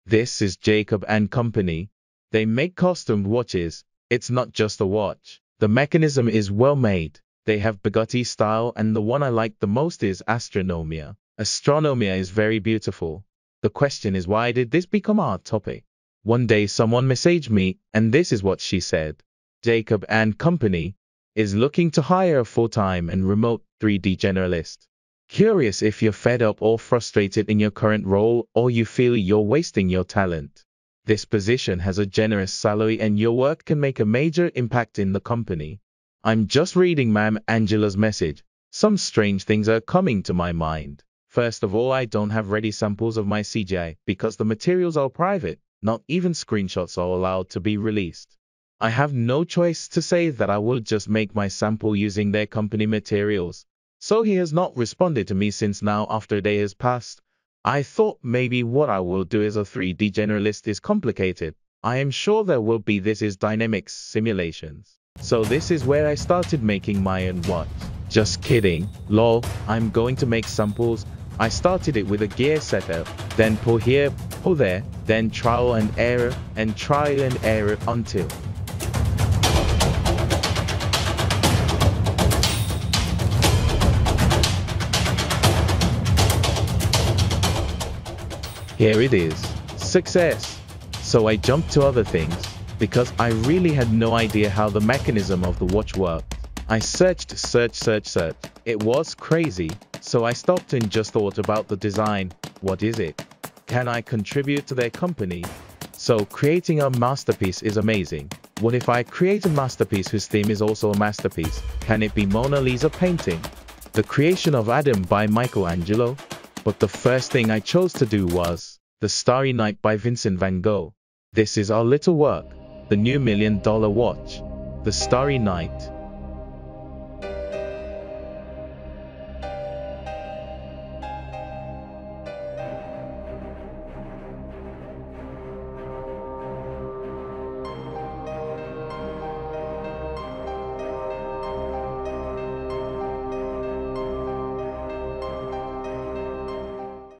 This is Jacob and Company. They make custom watches. It's not just a watch. The mechanism is well made. They have Bugatti style, and the one I like the most is Astronomia. Astronomia is very beautiful. The question is, why did this become our topic? One day someone messaged me, and this is what she said. Jacob and Company is looking to hire a full-time and remote 3D generalist. Curious if you're fed up or frustrated in your current role, or you feel you're wasting your talent. This position has a generous salary and your work can make a major impact in the company. I'm just reading Ma'am Angela's message. Some strange things are coming to my mind. First of all, I don't have ready samples of my CGI because the materials are private. Not even screenshots are allowed to be released. I have no choice to say that I will just make my sample using their company materials. So he has not responded to me since now after a day has passed. I thought maybe what I will do as a 3D generalist is complicated. I am sure there will be. This is dynamics simulations. So this is where I started making my own watch. Just kidding. Lol, I'm going to make samples. I started it with a gear setup, then pull here, pull there, then trial and error until. Here it is. Success. So I jumped to other things, because I really had no idea how the mechanism of the watch worked. I searched. It was crazy. So I stopped and just thought about the design. What is it? Can I contribute to their company? So creating a masterpiece is amazing. What if I create a masterpiece whose theme is also a masterpiece? Can it be Mona Lisa painting? The creation of Adam by Michelangelo? But the first thing I chose to do was the Starry Night by Vincent van Gogh. This is our little work, the new $1 million watch, the Starry Night.